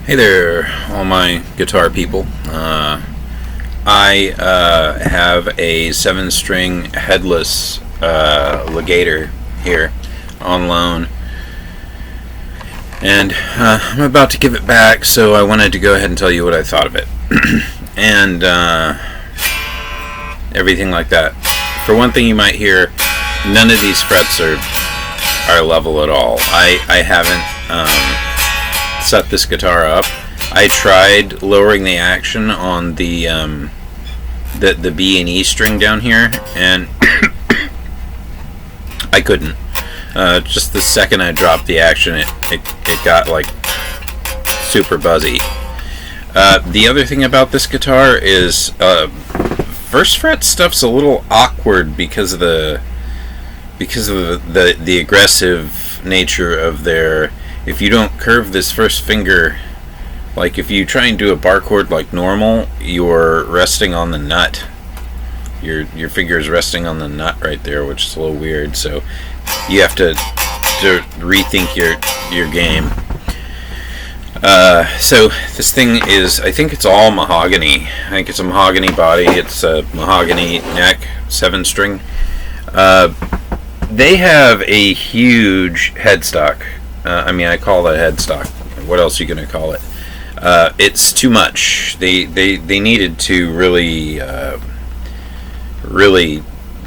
Hey there, all my guitar people. I have a 7-string headless Legator here on loan, and I'm about to give it back, so I wanted to go ahead and tell you what I thought of it and everything like that. For one thing, you might hear none of these frets are level at all. I haven't set this guitar up. I tried lowering the action on the B and E string down here, and I couldn't. Just the second I dropped the action, it got like super buzzy. The other thing about this guitar is first fret stuff's a little awkward because of the aggressive nature of their. If you don't curve this first finger, like if you try and do a bar chord like normal, you're resting on the nut. Your finger is resting on the nut right there, which is a little weird. So you have to rethink your game. So this thing is, I think it's all mahogany. I think it's a mahogany body. It's a mahogany neck, 7-string. They have a huge headstock. I mean, I call that headstock. What else are you going to call it? It's too much. They needed to really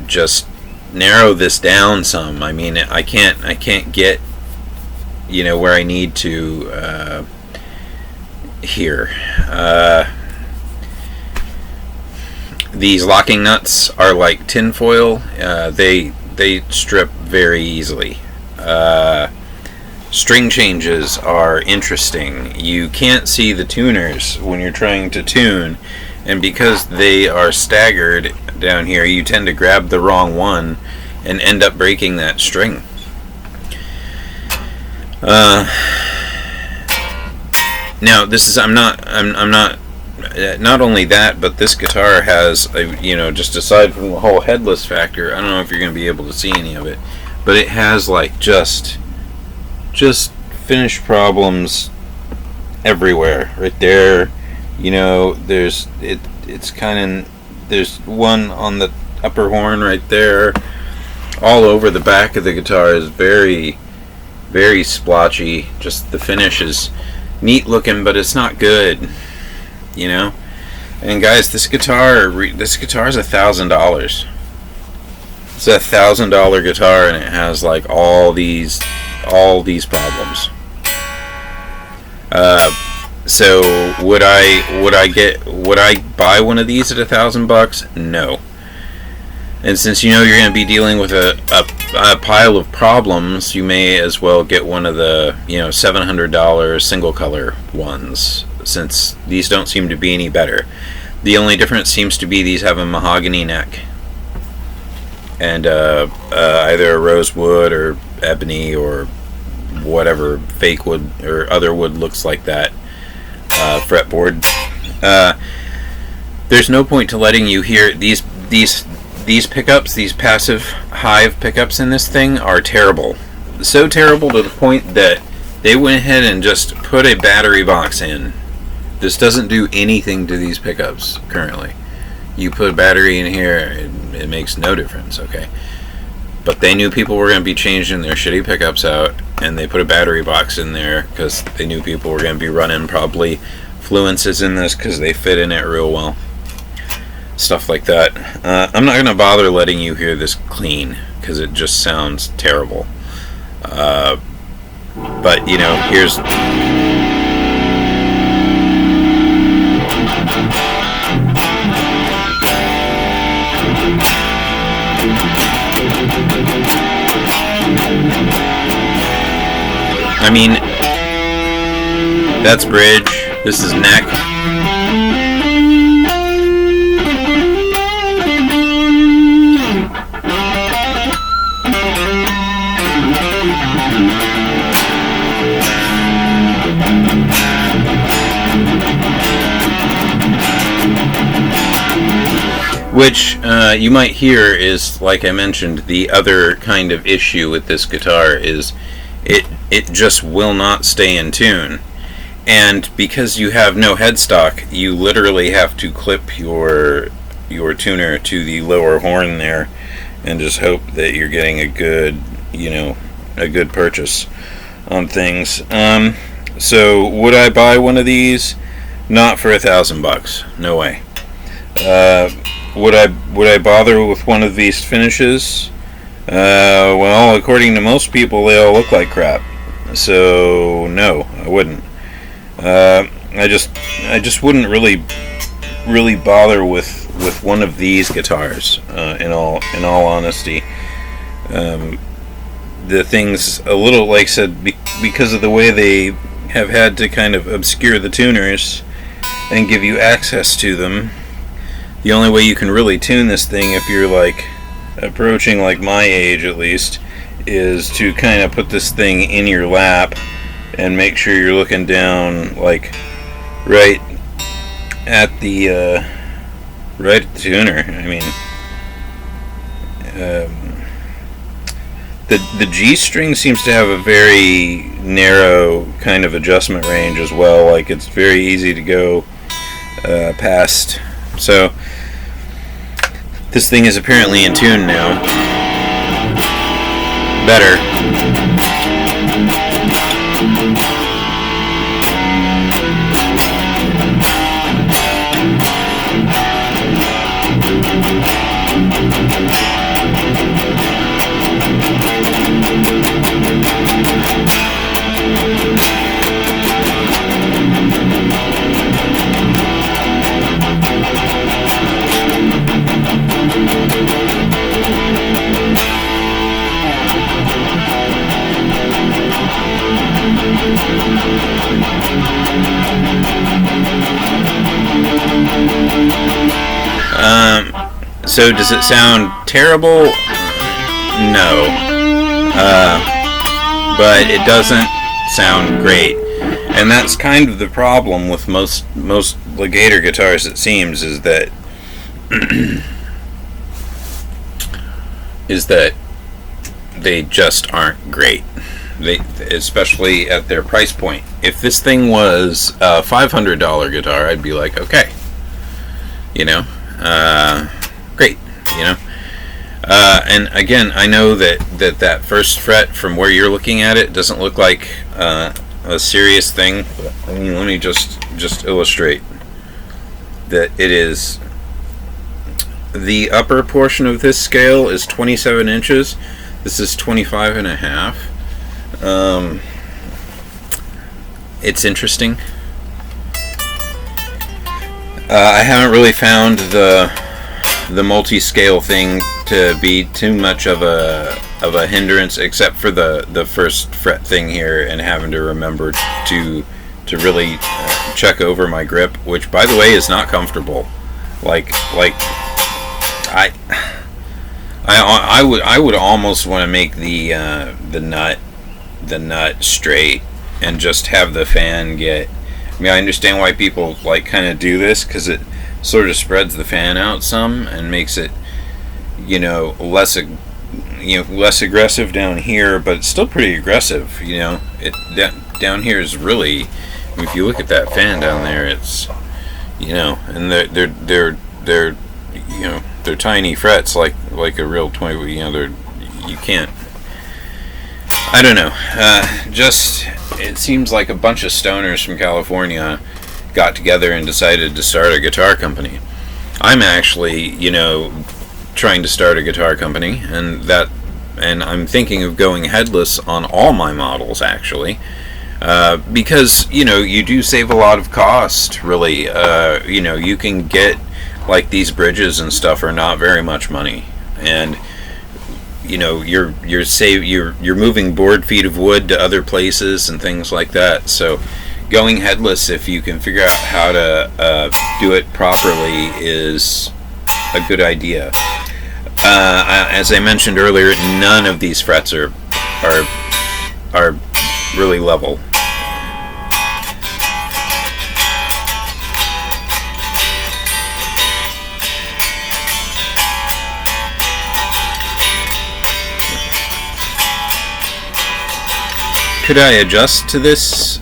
just narrow this down some. I mean, I can't get where I need to here. These locking nuts are like tinfoil. They strip very easily. String changes are interesting. You can't see the tuners when you're trying to tune, and because they are staggered down here, you tend to grab the wrong one and end up breaking that string. Now this is I'm not only that, but this guitar has just aside from the whole headless factor, I don't know if you're going to be able to see any of it, but it has like just finish problems everywhere. Right there, it's kind of, there's one on the upper horn right there. All over the back of the guitar is very, very splotchy. Just the finish is neat looking, but it's not good. And guys, this guitar is $1,000. It's a $1,000 guitar, and it has like all these problems. So would I buy one of these at $1,000? No. And since you're going to be dealing with a pile of problems, you may as well get one of the $700 single color ones, since these don't seem to be any better. The only difference seems to be these have a mahogany neck and either a rosewood or ebony or whatever fake wood or other wood looks like that fretboard. There's no point to letting you hear these pickups. These passive Hive pickups in this thing are terrible. So terrible to the point that they went ahead and just put a battery box in. This doesn't do anything to these pickups currently. You put a battery in here, it makes no difference, okay? But they knew people were going to be changing their shitty pickups out, and they put a battery box in there because they knew people were going to be running probably fluences in this because they fit in it real well. Stuff like that. I'm not going to bother letting you hear this clean because it just sounds terrible. But, here's... I mean, that's bridge, this is neck. Which you might hear is, like I mentioned, the other kind of issue with this guitar is it just will not stay in tune. And because you have no headstock, you literally have to clip your tuner to the lower horn there, and just hope that you're getting a good, a good purchase on things. So would I buy one of these? Not for $1,000. No way. Would I bother with one of these finishes? Well, according to most people, they all look like crap. So no, I wouldn't. I just wouldn't really bother with one of these guitars. In all honesty, the thing's a little, like I said, because of the way they have had to kind of obscure the tuners and give you access to them. The only way you can really tune this thing, if you're like approaching like my age at least, is to kind of put this thing in your lap and make sure you're looking down like right at the tuner. I mean, the G string seems to have a very narrow kind of adjustment range as well. Like, it's very easy to go past. So this thing is apparently in tune now. Better. So does it sound terrible? No. But it doesn't sound great. And that's kind of the problem with most Legator guitars, it seems, is that they just aren't great. Especially at their price point. If this thing was a $500 guitar, I'd be like, okay, great, and again, I know that first fret from where you're looking at it doesn't look like a serious thing. But, I mean, let me just illustrate that it is. The upper portion of this scale is 27 inches. This is 25 and a half. It's interesting. I haven't really found the multi-scale thing to be too much of a hindrance, except for the first fret thing here, and having to remember to really check over my grip, which, by the way, is not comfortable. I would almost want to make the nut straight and just have the fan get. I mean, I understand why people kind of do this, because it sort of spreads the fan out some and makes it, less aggressive down here, but it's still pretty aggressive. Down here is really. If you look at that fan down there, it's, and they're tiny frets, like a real 20. You can't. I don't know. It seems like a bunch of stoners from California got together and decided to start a guitar company. I'm actually, trying to start a guitar company, and I'm thinking of going headless on all my models, actually, because you do save a lot of cost. Really, you can get these bridges and stuff are not very much money, and you're moving board feet of wood to other places and things like that. So going headless, if you can figure out how to do it properly, is a good idea. As I mentioned earlier, none of these frets are really level. Could I adjust to this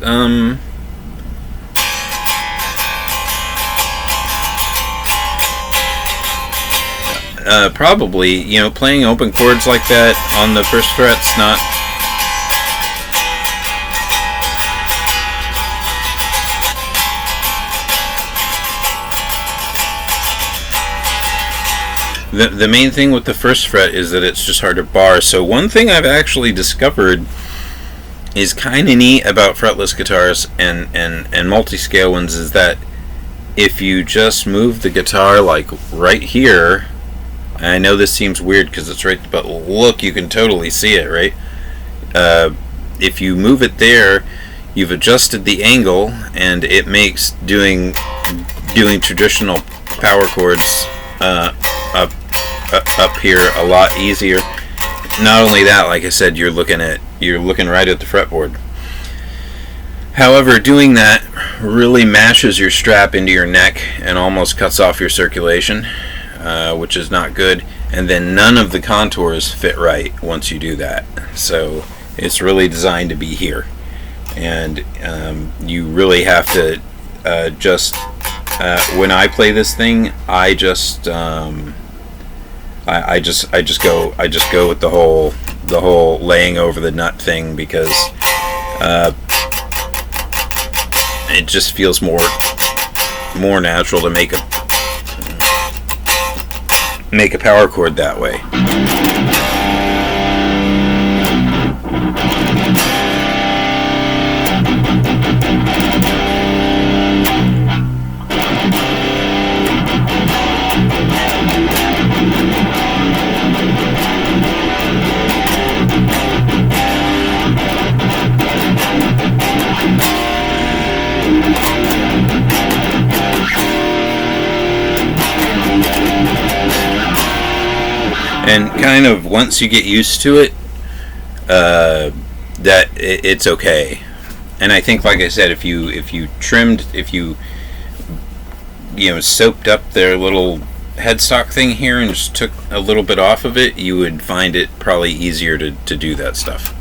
Probably, you know, playing open chords like that on the first fret's not. The main thing with the first fret is that it's just hard to bar. So one thing I've actually discovered is kind of neat about fretless guitars and multi-scale ones is that if you just move the guitar like right here, I know this seems weird because it's right, but look, you can totally see it, right? If you move it there, you've adjusted the angle, and it makes doing traditional power chords up here a lot easier. Not only that, like I said, you're looking right at the fretboard. However, doing that really mashes your strap into your neck and almost cuts off your circulation, which is not good. And then none of the contours fit right once you do that. So it's really designed to be here, and you really have to just. When I play this thing, I just go with the whole laying over the nut thing, because it just feels more natural to make a power chord that way. And kind of once you get used to it, that it's okay. And I think, like I said, if you soaped up their little headstock thing here and just took a little bit off of it, you would find it probably easier to do that stuff.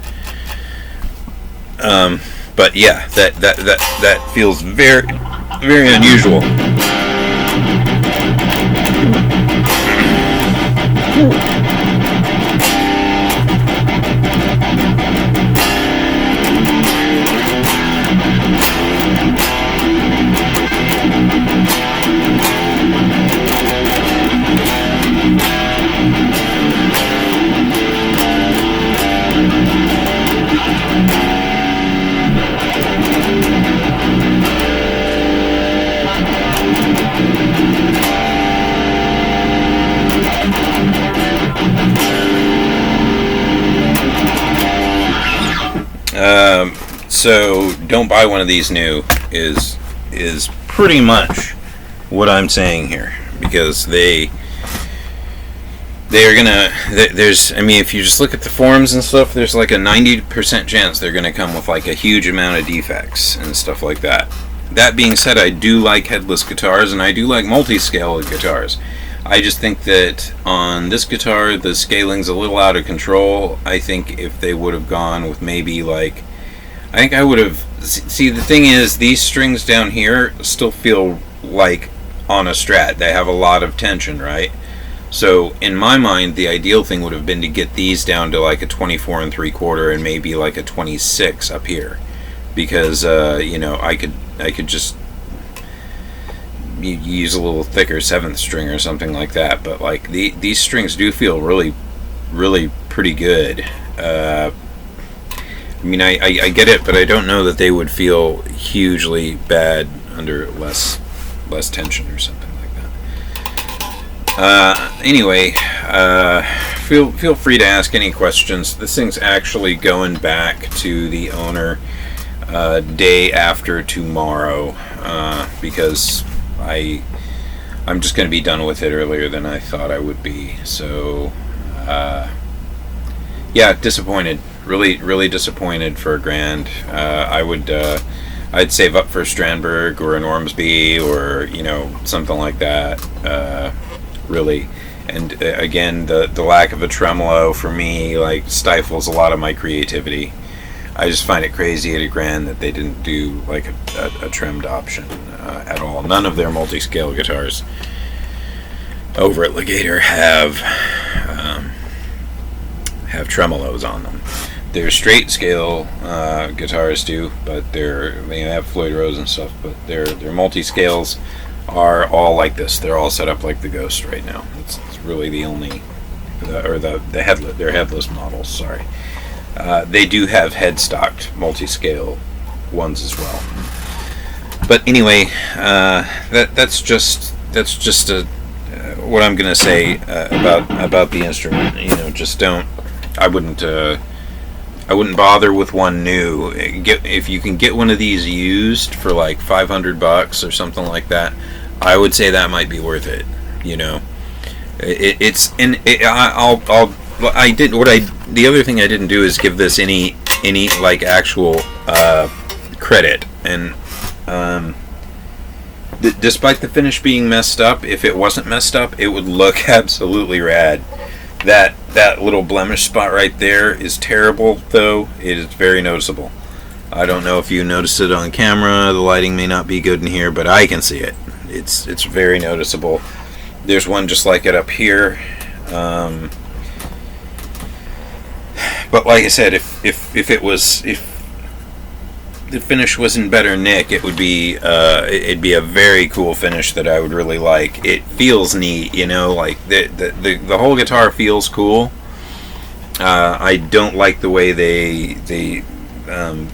But yeah, that feels very, very unusual. So don't buy one of these new is pretty much what I'm saying here, because they are gonna, there's, I mean, if you just look at the forums and stuff, there's like a 90% chance they're gonna come with like a huge amount of defects and stuff like that. That being said, I do like headless guitars, and I do like multi-scale guitars. I just think that on this guitar, the scaling's a little out of control. I think if they would have gone with maybe like, I think I would have, see, the thing is, these strings down here still feel like on a Strat. They have a lot of tension, right? So in my mind, the ideal thing would have been to get these down to like a 24 3/4 and maybe like a 26 up here, because I could just use a little thicker 7th string or something like that. But like these strings do feel really, really pretty good. I mean, I get it, but I don't know that they would feel hugely bad under less tension or something like that. Anyway, feel free to ask any questions. This thing's actually going back to the owner day after tomorrow, because I'm just going to be done with it earlier than I thought I would be. So yeah, disappointed. Really disappointed for $1,000. I'd save up for a Strandberg or an Ormsby, or something like that. Really, and again, the lack of a tremolo for me like stifles a lot of my creativity. I just find it crazy at $1,000 that they didn't do like a trimmed option at all. None of their multi-scale guitars. over at Legator have tremolos on them. They're straight scale guitars too, but they have Floyd Rose and stuff. But their multi scales are all like this. They're all set up like the Ghost right now. It's really the only, they're headless models. Sorry, they do have headstocked multi scale ones as well. But anyway, that's just what I'm gonna say about the instrument. You know, just don't. I wouldn't bother with one new. If you can get one of these used for like $500 or something like that, I would say that might be worth it. You know, the other thing I didn't do is give this any like actual credit, and despite the finish being messed up, if it wasn't messed up, it would look absolutely rad. That little blemish spot right there is terrible, though. It is very noticeable. I don't know if you noticed it on camera. The lighting may not be good in here, but I can see it. It's very noticeable. There's one just like it up here. But like I said, if the finish was in better nick, it'd be a very cool finish that I would really like. It feels neat, you know, like the whole guitar feels cool. I don't like the way they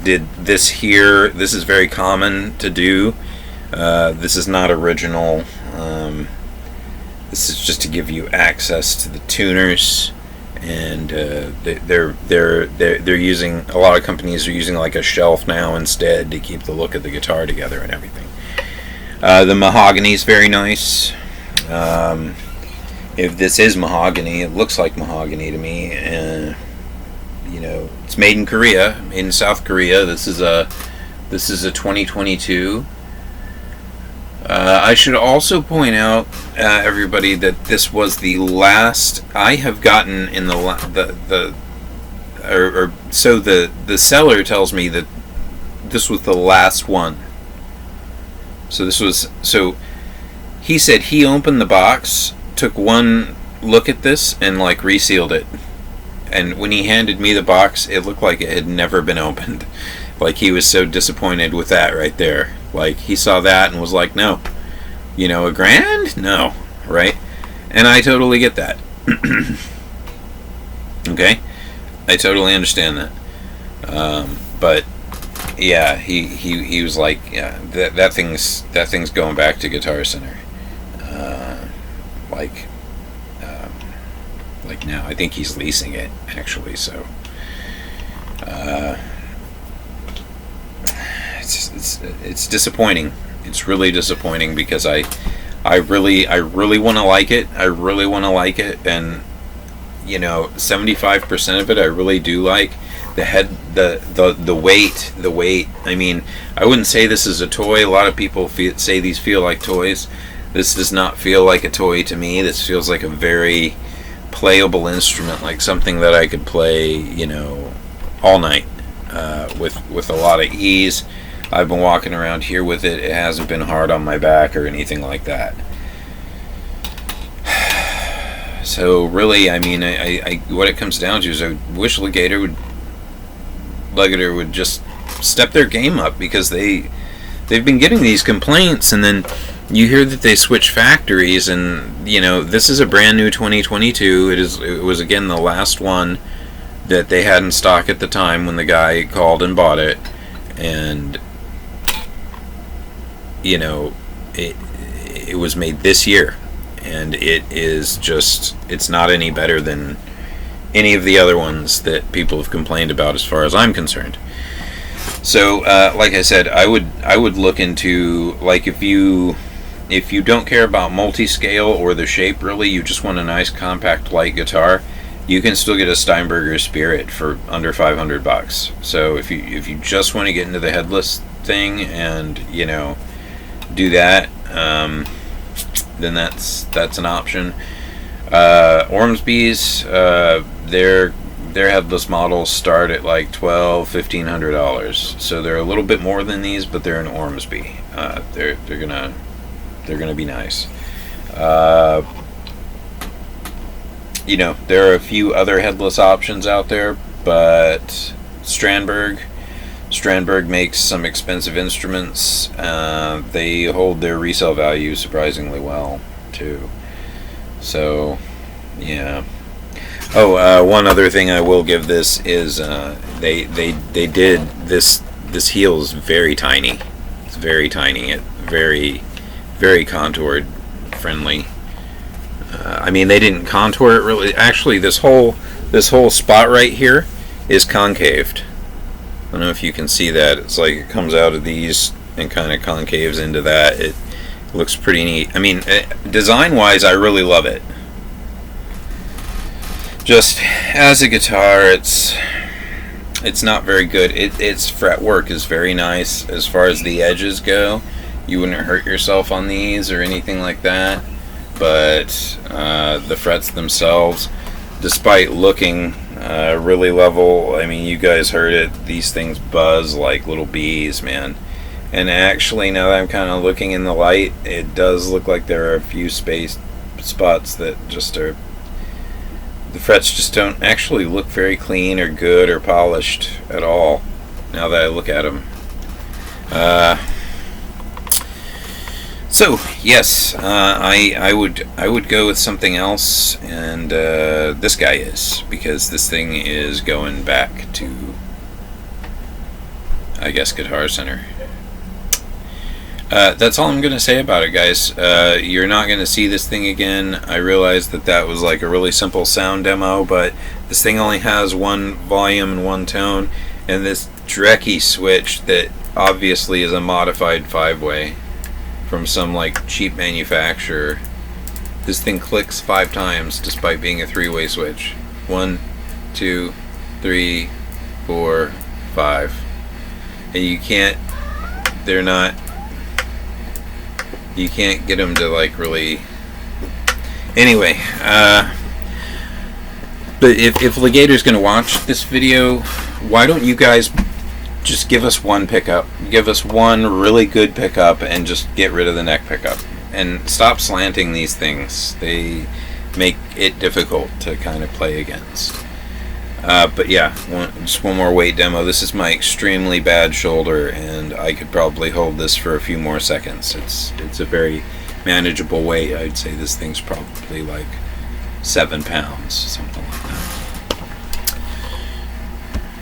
did this here. This is very common to do. This is not original. This is just to give you access to the tuners. And they're using, a lot of companies are using like a shelf now instead to keep the look of the guitar together and everything. The mahogany is very nice. If this is mahogany, it looks like mahogany to me. You know, it's made in Korea, made in South Korea. This is a 2022. I should also point out, everybody, that this was the last I have gotten in the seller tells me that this was the last one. So he said he opened the box, took one look at this, and like resealed it. And when he handed me the box, it looked like it had never been opened. Like he was so disappointed with that right there. Like he saw that and was like, no, you know, $1,000? No, right? And I totally get that. Okay, I totally understand that. But yeah, he was like, yeah, that thing's going back to Guitar Center. Like now, I think he's leasing it actually. So. It's disappointing. It's really disappointing because I really want to like it. I really want to like it, and you know, 75% of it I really do like. The weight. I mean, I wouldn't say this is a toy. A lot of people say these feel like toys. This does not feel like a toy to me. This feels like a very playable instrument, like something that I could play, you know, all night with a lot of ease. I've been walking around here with it. It hasn't been hard on my back or anything like that. So really, I mean, I what it comes down to is I wish Legator would just step their game up, because they've been getting these complaints, and then you hear that they switch factories, and you know, this is a brand new 2022. It was again the last one that they had in stock at the time when the guy called and bought it, and you know, it was made this year, and it is just, it's not any better than any of the other ones that people have complained about as far as I'm concerned. So like I said, I would look into, like, if you don't care about multi-scale or the shape really, you just want a nice compact light guitar, you can still get a Steinberger Spirit for under $500. So if you just want to get into the headless thing and, you know, do that, then that's an option. Ormsby's, their headless models start at like $1,200–$1,500, so they're a little bit more than these, but they're an Ormsby. They're gonna be nice. You know, there are a few other headless options out there, but Strandberg makes some expensive instruments. They hold their resale value surprisingly well too. So, yeah. Oh, one other thing I will give this is they did this. This heel is very tiny. It's very tiny. It very contoured, friendly. I mean, they didn't contour it really. Actually, this whole spot right here is concaved. I don't know if you can see that. It's like it comes out of these and kind of concaves into that. It looks pretty neat. I mean, design-wise, I really love it. Just as a guitar, it's not very good. Its fretwork is very nice as far as the edges go. You wouldn't hurt yourself on these or anything like that. But the frets themselves, despite looking really level, I mean, you guys heard it, these things buzz like little bees, man. And actually, now that I'm kind of looking in the light, it does look like there are a few spaced spots that just are, the frets just don't actually look very clean or good or polished at all, now that I look at them. So yes, I would go with something else, and this guy is, because this thing is going back to, I guess, Guitar Center. That's all I'm going to say about it, guys. You're not going to see this thing again. I realized that was like a really simple sound demo, but this thing only has one volume and one tone, and this Drecky switch that obviously is a modified 5-way from some like cheap manufacturer. This thing clicks 5 times despite being a 3-way switch. 1, 2, 3, 4, 5. And you can't get them to like really. Anyway, but if Legator's gonna watch this video, why don't you guys just give us one pickup, give us one really good pickup, and just get rid of the neck pickup, and stop slanting these things. They make it difficult to kind of play against. But yeah, just one more weight demo. This is my extremely bad shoulder, and I could probably hold this for a few more seconds. It's a very manageable weight. I'd say this thing's probably like 7 pounds, something like that.